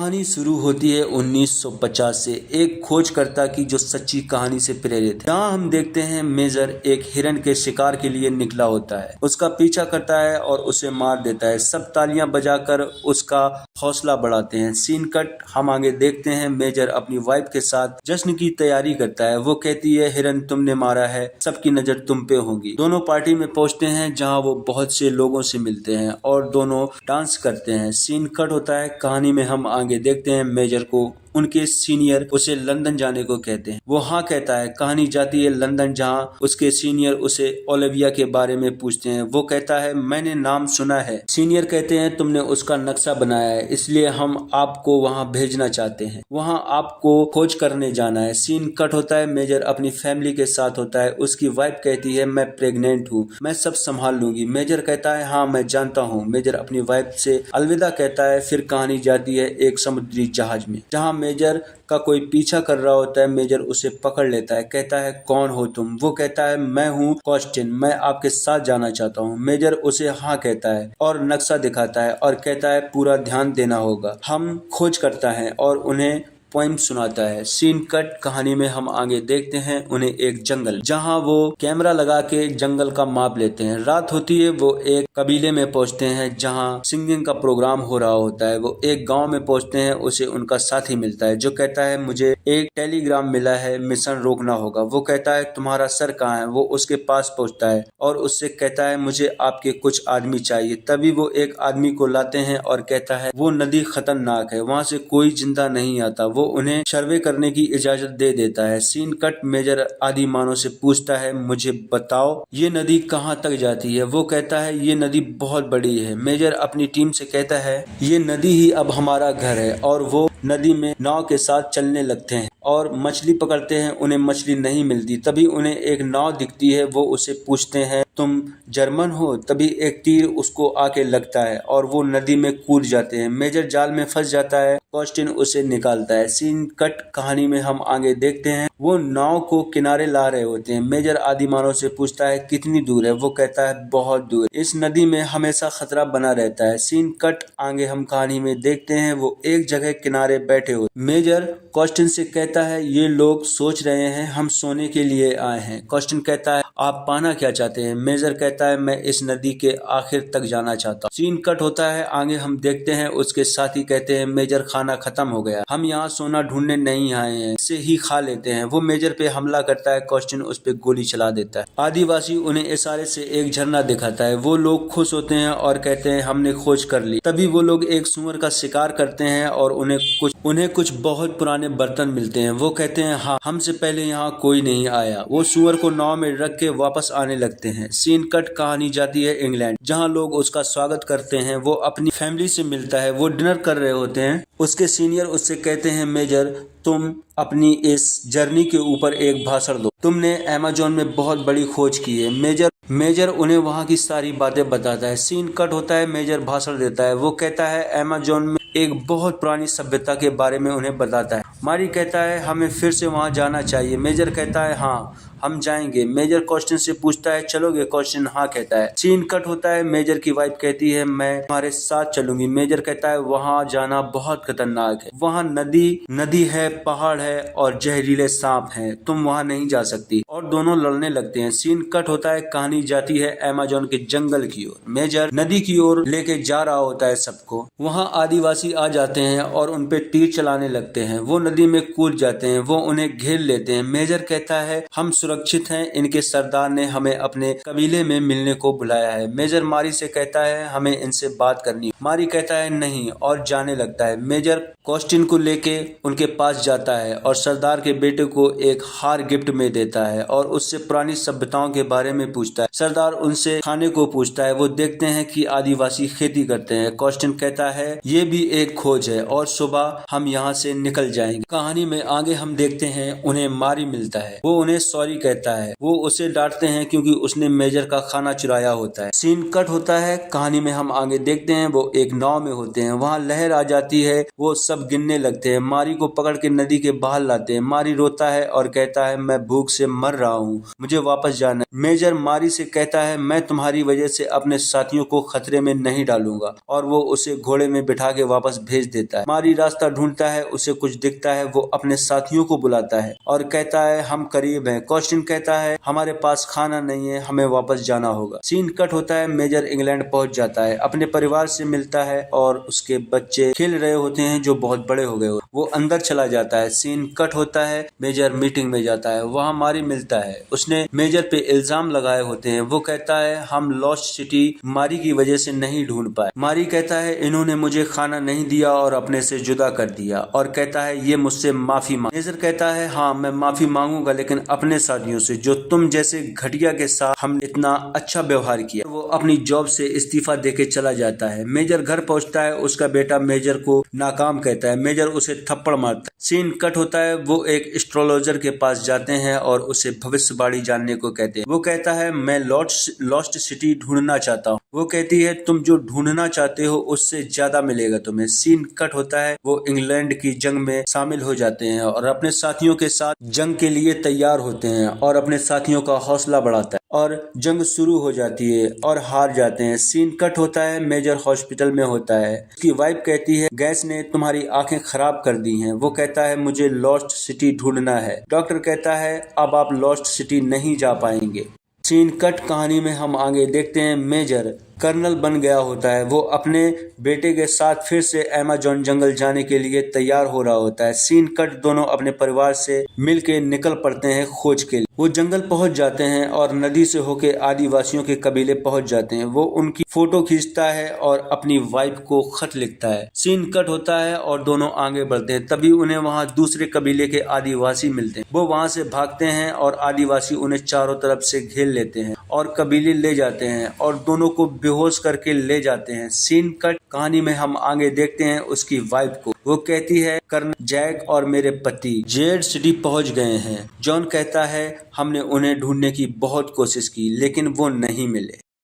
कहानी शुरू होती है 1950 से एक खोजकर्ता की जो सच्ची कहानी से प्रेरित है। यहाँ हम देखते हैं मेजर एक हिरन के शिकार के लिए निकला होता है, उसका पीछा करता है और उसे मार देता है। सब तालियां बजाकर उसका हौसला बढ़ाते हैं। सीन कट हम आगे देखते हैं मेजर अपनी वाइफ के साथ जश्न की तैयारी करता है। वो कहती है हिरन तुमने मारा है, सबकी नजर तुम पे होगी। दोनों पार्टी में पहुंचते हैं जहाँ वो बहुत से लोगों से मिलते हैं और दोनों डांस करते हैं। सीन कट होता है। कहानी में हम आगे देखते हैं मेजर को उनके सीनियर उसे लंदन जाने को कहते हैं। वो हाँ कहता है। कहानी जाती है लंदन जहाँ उसके सीनियर उसे ओलिविया के बारे में पूछते हैं। वो कहता है मैंने नाम सुना है। सीनियर कहते हैं तुमने उसका नक्शा बनाया है, इसलिए हम आपको वहाँ भेजना चाहते हैं। वहाँ आपको खोज करने जाना है। सीन कट होता है। मेजर अपनी फैमिली के साथ होता है। उसकी वाइफ कहती है मैं प्रेग्नेंट हूँ, मैं सब संभाल लूंगी। मेजर कहता है हाँ मैं जानता हूँ। मेजर अपनी वाइफ से अलविदा कहता है। फिर कहानी जाती है एक समुद्री जहाज में जहाँ मेजर का कोई पीछा कर रहा होता है। मेजर उसे पकड़ लेता है, कहता है कौन हो तुम? वो कहता है मैं हूँ कॉस्टिन, मैं आपके साथ जाना चाहता हूँ। मेजर उसे हाँ कहता है और नक्शा दिखाता है और कहता है पूरा ध्यान देना होगा। हम खोज करता है और उन्हें पोइम सुनाता है। सीन कट कहानी में हम आगे देखते हैं उन्हें एक जंगल जहां वो कैमरा लगा के जंगल का माप लेते हैं। रात होती है। वो एक कबीले में पहुंचते हैं जहां सिंगिंग का प्रोग्राम हो रहा होता है। वो एक गांव में पहुंचते हैं। उसे उनका साथी मिलता है जो कहता है मुझे एक टेलीग्राम मिला है, मिशन रोकना होगा। वो कहता है तुम्हारा सर कहाँ है? वो उसके पास पहुंचता है और उससे कहता है मुझे आपके कुछ आदमी चाहिए। तभी वो एक आदमी को लाते हैं और कहता है वो नदी खतरनाक है, वहां से कोई जिंदा नहीं आता। वो उन्हें सर्वे करने की इजाजत दे देता है। सीन कट मेजर आदि मानव से पूछता है मुझे बताओ ये नदी कहाँ तक जाती है? वो कहता है ये नदी बहुत बड़ी है। मेजर अपनी टीम से कहता है ये नदी ही अब हमारा घर है और वो नदी में नाव के साथ चलने लगते हैं और मछली पकड़ते हैं। उन्हें मछली नहीं मिलती। तभी उन्हें एक नाव दिखती है। वो उसे पूछते हैं तुम जर्मन हो? तभी एक तीर उसको आके लगता है और वो नदी में कूद जाते हैं। मेजर जाल में फंस जाता है। कॉस्टिन उसे निकालता है। सीन कट कहानी में हम आगे देखते हैं वो नाव को किनारे ला रहे होते हैं। मेजर आदि मानव से पूछता है कितनी दूर है? वो कहता है बहुत दूर, इस नदी में हमेशा खतरा बना रहता है। सीन कट आगे हम कहानी में देखते हैं वो एक जगह किनारे बैठे हो। मेजर कॉस्टिन से कहता है ये लोग सोच रहे हैं हम सोने के लिए आए हैं। कॉस्टिन कहता है आप पाना क्या चाहते हैं? मेजर कहता है मैं इस नदी के आखिर तक जाना चाहता हूँ। सीन कट होता है। आगे हम देखते हैं उसके साथी कहते हैं मेजर खाना खत्म हो गया, हम यहाँ सोना ढूंढने नहीं आए हैं, इसे ही खा लेते हैं। वो मेजर पे हमला करता है। कॉस्टिन उस पे गोली चला देता है। आदिवासी उन्हें इशारे से एक झरना दिखाता है। वो लोग खुश होते हैं और कहते हैं हमने खोज कर ली। तभी वो लोग एक सुअर का शिकार करते हैं और उन्हें कुछ बहुत पुराने बर्तन मिलते हैं। वो कहते हैं हाँ हमसे पहले यहाँ कोई नहीं आया। वो सुअर को नाव में रख के वापस आने लगते हैं। सीन कट कहानी जाती है इंग्लैंड जहाँ लोग उसका स्वागत करते हैं। वो अपनी फैमिली से मिलता है। वो डिनर कर रहे होते हैं। उसके सीनियर उससे कहते हैं मेजर तुम अपनी इस जर्नी के ऊपर एक भाषण दो, तुमने अमेज़न में बहुत बड़ी खोज की है। मेजर उन्हें वहाँ की सारी बातें बताता है। सीन कट होता है। मेजर भाषण देता है। वो कहता है अमेज़न में एक बहुत पुरानी सभ्यता के बारे में उन्हें बताता है। मारी कहता है हमें फिर से वहाँ जाना चाहिए। मेजर कहता है हाँ हम जाएंगे। मेजर क्वेश्चन से पूछता है चलोगे? क्वेश्चन हाँ कहता है। सीन कट होता है। मेजर की वाइफ कहती है मैं तुम्हारे साथ चलूंगी। मेजर कहता है वहाँ जाना बहुत खतरनाक है, वहाँ नदी है, पहाड़ है और जहरीले सांप हैं, तुम वहाँ नहीं जा सकती। और दोनों लड़ने लगते हैं। सीन कट होता है। कहानी जाती है अमेज़न के जंगल की ओर। मेजर नदी की ओर लेके जा रहा होता है सबको। वहाँ आदिवासी आ जाते हैं और उन पे तीर चलाने लगते हैं। वो नदी में कूद जाते हैं। वो उन्हें घेर लेते हैं। मेजर कहता है हम सुरक्षित हैं, इनके सरदार ने हमें अपने कबीले में मिलने को बुलाया है। मेजर मारी से कहता है हमें इनसे बात करनी। मारी कहता है नहीं और जाने लगता है। मेजर कॉस्टिन को लेके उनके पास जाता है और सरदार के बेटे को एक हार गिफ्ट में देता है और उससे पुरानी सभ्यताओं के बारे में पूछता है। सरदार उनसे खाने को पूछता है। वो देखते हैं कि आदिवासी खेती करते हैं। कॉस्टिन कहता है ये भी एक खोज है और सुबह हम यहाँ से निकल जाएंगे। कहानी में आगे हम देखते हैं उन्हें मारी मिलता है। वो उन्हें सॉरी कहता है। वो उसे डांटते हैं क्योंकि उसने मेजर का खाना चुराया होता है। सीन कट होता है। कहानी में हम आगे देखते हैं वो एक नाव में होते हैं। वहाँ लहर आ जाती है। वो सब गिनने लगते हैं। मारी को पकड़ के नदी के बाहर लाते हैं। मारी रोता है और कहता है मैं भूख से मर रहा हूँ, मुझे वापस जाना है। मेजर मारी से कहता है मैं तुम्हारी वजह से अपने साथियों को खतरे में नहीं डालूंगा, और वो उसे घोड़े में बिठा के वापस भेज देता है। मारी रास्ता ढूंढता है, उसे कुछ दिखता है, वो अपने साथियों को बुलाता है और कहता है हम करीब हैं। कॉस्टिन कहता है हमारे पास खाना नहीं है, हमें वापस जाना होगा। सीन कट होता है, मेजर इंग्लैंड पहुंच जाता है, अपने परिवार से मिलता है और उसके बच्चे खेल रहे होते हैं जो बहुत बड़े हो गए। वो अंदर चला जाता है। सीन कट होता है, मेजर मीटिंग में जाता है, वहाँ मारी मिलता है। उसने मेजर पे इल्जाम लगाए होते हैं। वो कहता है हम लॉस्ट सिटी मारी की वजह से नहीं ढूंढ पाए। मारी कहता है इन्होंने मुझे खाना नहीं दिया और अपने से जुदा कर दिया, और कहता है ये मुझसे माफी मांग। मेजर कहता है हाँ मैं माफी मांगूंगा, लेकिन अपने साथियों से जो तुम जैसे घटिया के साथ हम इतना अच्छा व्यवहार किया। वो अपनी जॉब से इस्तीफा देके चला जाता है। मेजर घर पहुंचता है, उसका बेटा मेजर को नाकाम कहता है। मेजर उसे थप्पड़ मारता है। सीन कट होता है, वो एक एस्ट्रोलॉजर के पास जाते हैं और उसे भविष्यवाणी जानने को कहते हैं। वो कहता है मैं लॉस्ट सिटी ढूंढना चाहता हूँ। वो कहती है तुम जो ढूंढना चाहते हो उससे ज्यादा मिलेगा तुम्हें। सीन कट होता है, वो इंग्लैंड की जंग में शामिल हो जाते हैं और अपने साथियों के साथ जंग के लिए तैयार होते हैं और अपने साथियों का हौसला बढ़ाता है, और जंग शुरू हो जाती है और हार जाते हैं। सीन कट होता है, मेजर हॉस्पिटल में होता है। उसकी वाइफ कहती है गैस ने तुम्हारी आंखें खराब कर दी हैं। वो कहता है मुझे लॉस्ट सिटी ढूंढना है। डॉक्टर कहता है अब आप लॉस्ट सिटी नहीं जा पाएंगे। सीन कट कहानी में हम आगे देखते हैं मेजर कर्नल बन गया होता है। वो अपने बेटे के साथ फिर से अमेज़न जंगल जाने के लिए तैयार हो रहा होता है। सीन कट दोनों अपने परिवार से मिलके निकल पड़ते हैं खोज के लिए। वो जंगल पहुंच जाते हैं और नदी से होके आदिवासियों के कबीले पहुंच जाते हैं। वो उनकी फोटो खींचता है और अपनी वाइफ को खत लिखता है। सीन कट होता है और दोनों आगे बढ़ते हैं। तभी उन्हें वहाँ दूसरे कबीले के आदिवासी मिलते हैं। वो वहाँ से भागते हैं और आदिवासी उन्हें चारों तरफ से घेर लेते हैं और कबीले ले जाते हैं और दोनों को बेहोश करके ले जाते हैं। सीन कट कहानी में हम आगे देखते हैं उसकी वाइफ को। वो कहती है कर्नल जैक और मेरे पति जेड सिटी पहुंच गए हैं। जॉन कहता है हमने उन्हें ढूंढने की बहुत कोशिश की लेकिन वो नहीं मिले।